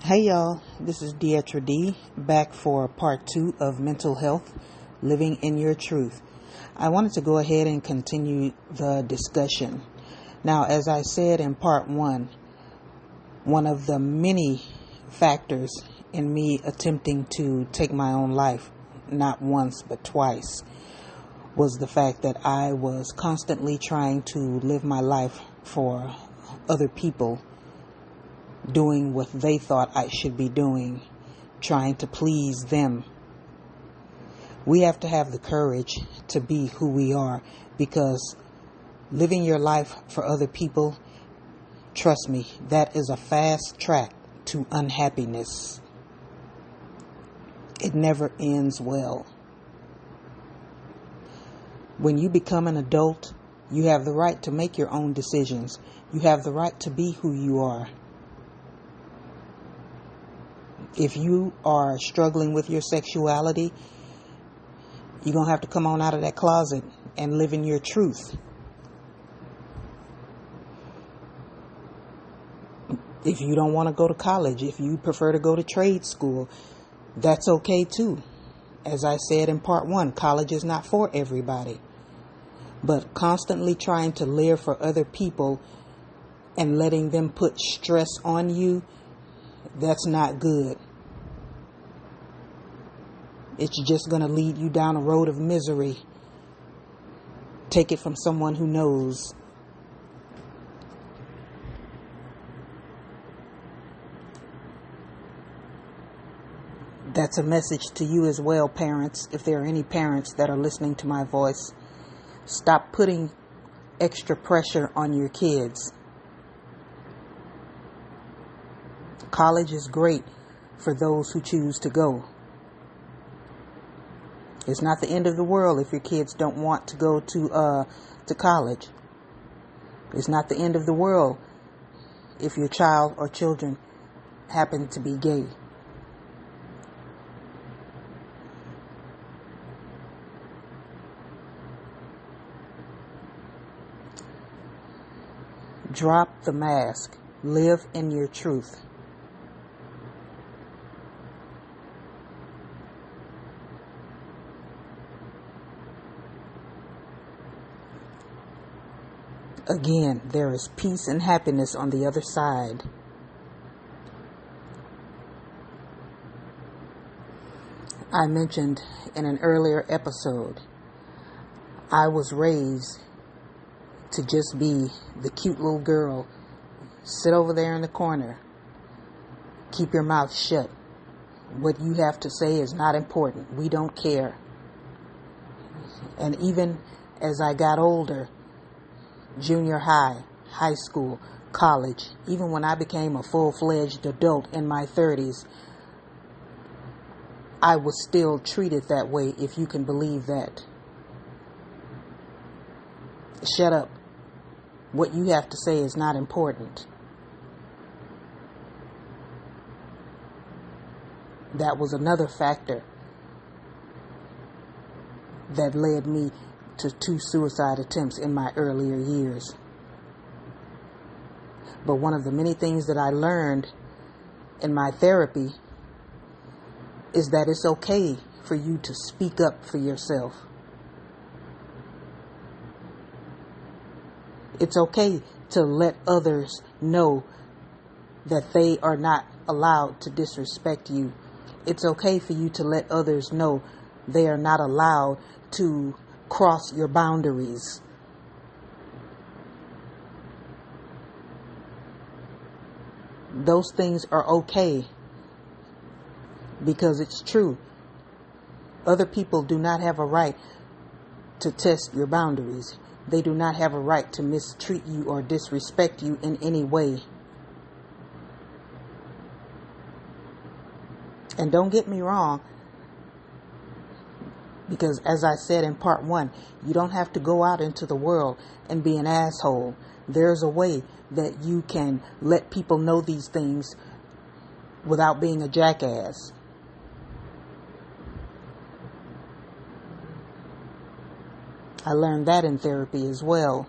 Hey y'all, this is Dietra D, back for part 2 of Mental Health, Living in Your Truth. I wanted to go ahead and continue the discussion. Now, as I said in part 1, one of the many factors in me attempting to take my own life, not once but twice, was the fact that I was constantly trying to live my life for other people, doing what they thought I should be doing, trying to please them. We have to have the courage to be who we are, because living your life for other people, trust me, that is a fast track to unhappiness. It never ends well. When you become an adult, you have the right to make your own decisions. You have the right to be who you are. If you are struggling with your sexuality, you're going to have to come on out of that closet and live in your truth. If you don't want to go to college, if you prefer to go to trade school, that's okay too. As I said in part 1, college is not for everybody. But constantly trying to live for other people and letting them put stress on you, that's not good. It's just going to lead you down a road of misery. Take it from someone who knows. That's a message to you as well, parents. If there are any parents that are listening to my voice, stop putting extra pressure on your kids. College is great for those who choose to go. It's not the end of the world if your kids don't want to go to college. It's not the end of the world if your child or children happen to be gay. Drop the mask. Live in your truth. Again, there is peace and happiness on the other side. I mentioned in an earlier episode, I was raised to just be the cute little girl. Sit over there in the corner. Keep your mouth shut. What you have to say is not important. We don't care. And even as I got older, junior high, high school, college, even when I became a full-fledged adult in my 30s, I was still treated that way, if you can believe that. Shut up. What you have to say is not important. That was another factor that led me to 2 suicide attempts in my earlier years. But one of the many things that I learned in my therapy is that it's okay for you to speak up for yourself. It's okay to let others know that they are not allowed to disrespect you. It's okay for you to let others know they are not allowed to cross your boundaries. Those things are okay, because it's true. Other people do not have a right to test your boundaries. They do not have a right to mistreat you or disrespect you in any way. And don't get me wrong, because as I said in part 1, you don't have to go out into the world and be an asshole. There's a way that you can let people know these things without being a jackass. I learned that in therapy as well.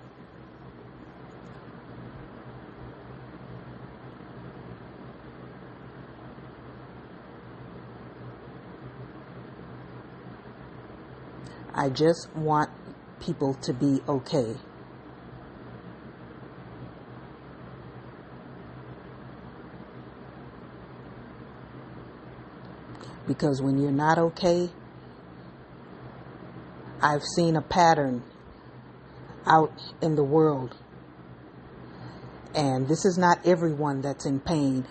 I just want people to be okay. Because when you're not okay, I've seen a pattern out in the world. And this is not everyone that's in pain,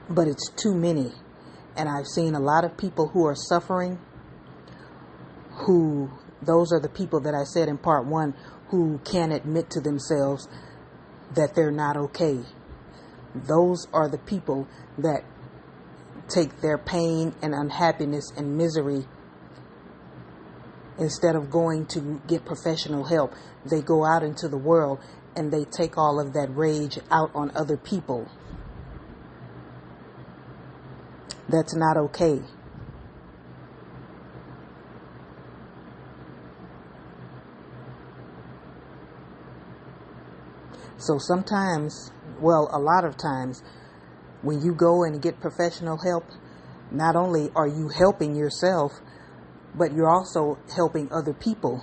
but it's too many. And I've seen a lot of people who are suffering, those are the people that I said in part 1, who can't admit to themselves that they're not okay. Those are the people that take their pain and unhappiness and misery, instead of going to get professional help, they go out into the world and they take all of that rage out on other people. That's not okay. So sometimes, well, a lot of times, when you go and get professional help, not only are you helping yourself, but you're also helping other people.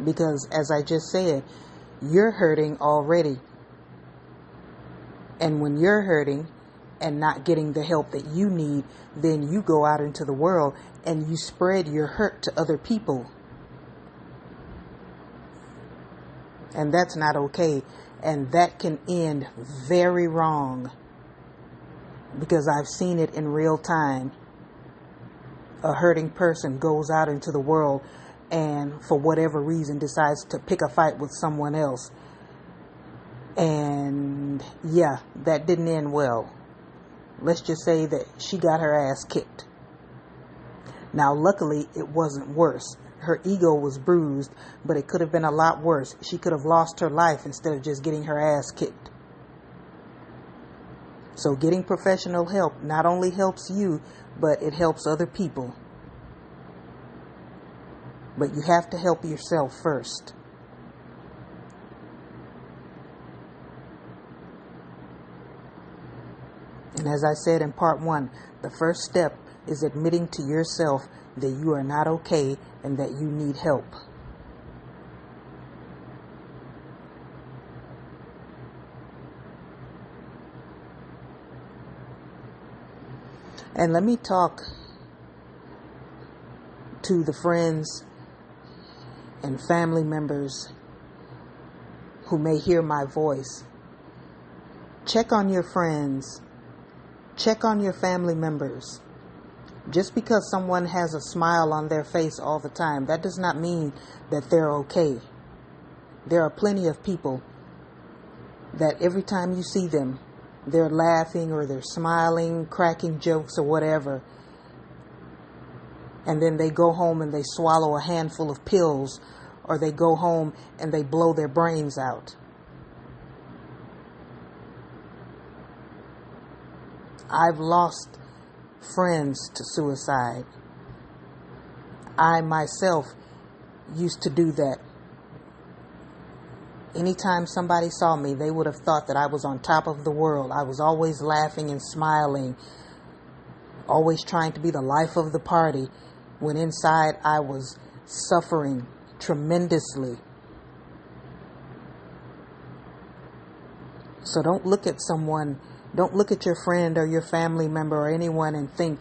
Because as I just said, you're hurting already. And when you're hurting and not getting the help that you need, then you go out into the world and you spread your hurt to other people. And that's not okay. And that can end very wrong. Because I've seen it in real time. A hurting person goes out into the world and for whatever reason decides to pick a fight with someone else. And yeah, that didn't end well. Let's just say that she got her ass kicked. Now, luckily, it wasn't worse. Her ego was bruised, but it could have been a lot worse. She could have lost her life instead of just getting her ass kicked. So getting professional help not only helps you, but it helps other people. But you have to help yourself first. And as I said in part 1, the first step is admitting to yourself that you are not okay and that you need help. And let me talk to the friends and family members who may hear my voice. Check on your friends. Check on your family members. Just because someone has a smile on their face all the time, that does not mean that they're okay. There are plenty of people that every time you see them, they're laughing or they're smiling, cracking jokes or whatever. And then they go home and they swallow a handful of pills, or they go home and they blow their brains out. I've lost friends to suicide. I myself used to do that. Anytime somebody saw me, they would have thought that I was on top of the world. I was always laughing and smiling, always trying to be the life of the party, when inside I was suffering tremendously. So don't look at your friend or your family member or anyone and think,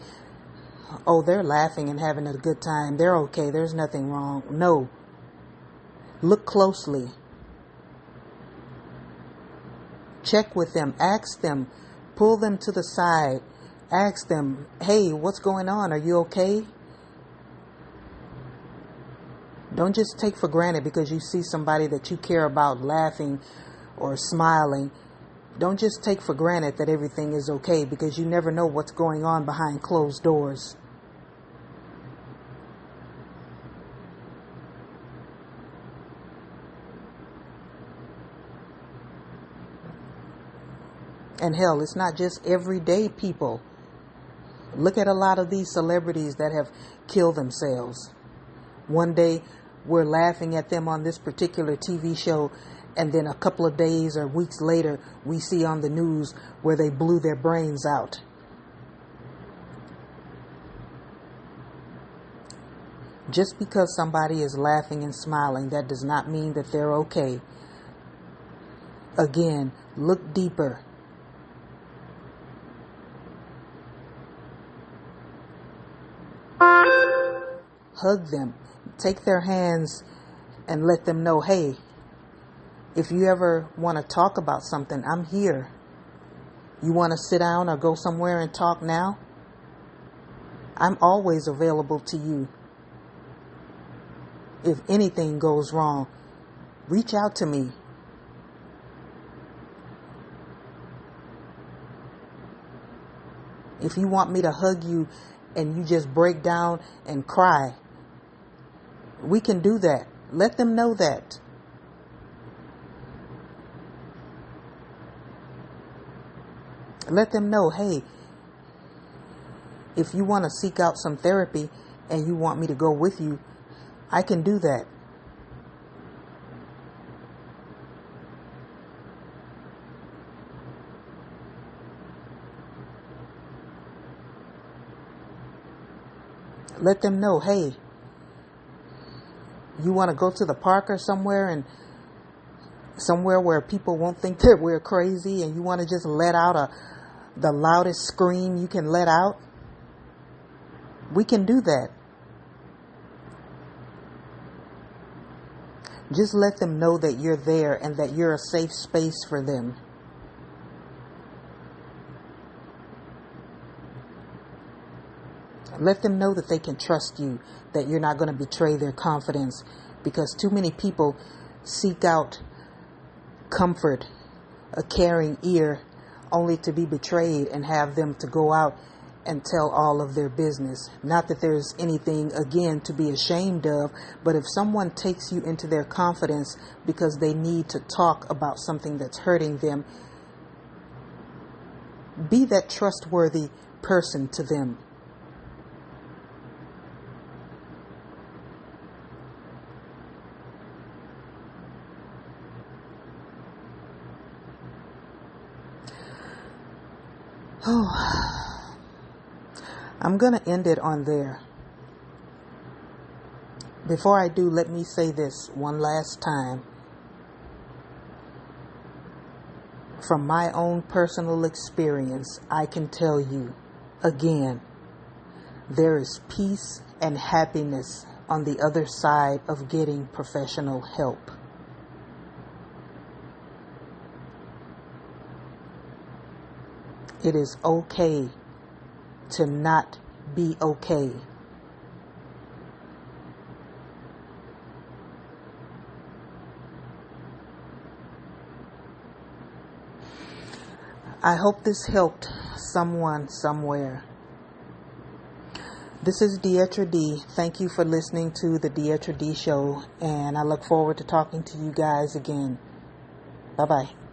oh, they're laughing and having a good time. They're okay. There's nothing wrong. No. Look closely. Check with them. Ask them. Pull them to the side. Ask them, hey, what's going on? Are you okay? Don't just take for granted because you see somebody that you care about laughing or smiling. Don't just take for granted that everything is okay, because you never know what's going on behind closed doors. And hell, it's not just everyday people. Look at a lot of these celebrities that have killed themselves. One day we're laughing at them on this particular TV show, and then a couple of days or weeks later, we see on the news where they blew their brains out. Just because somebody is laughing and smiling, that does not mean that they're okay. Again, look deeper. Hug them. Take their hands and let them know, hey, if you ever want to talk about something, I'm here. You want to sit down or go somewhere and talk now? I'm always available to you. If anything goes wrong, reach out to me. If you want me to hug you and you just break down and cry, we can do that. Let them know that. Let them know, hey, if you want to seek out some therapy and you want me to go with you, I can do that. Let them know, hey, you want to go to the park or somewhere and somewhere where people won't think that we're crazy, and you want to just let out the loudest scream you can let out? We can do that. Just let them know that you're there and that you're a safe space for them. Let them know that they can trust you, that you're not going to betray their confidence, because too many people seek out comfort, a caring ear, only to be betrayed and have them to go out and tell all of their business. Not that there's anything, again, to be ashamed of, but if someone takes you into their confidence because they need to talk about something that's hurting them, be that trustworthy person to them. Oh, I'm going to end it on there. Before I do, let me say this one last time. From my own personal experience, I can tell you, again, there is peace and happiness on the other side of getting professional help. It is okay to not be okay. I hope this helped someone somewhere. This is Dietra D. Thank you for listening to the Dietra D Show, and I look forward to talking to you guys again. Bye-bye.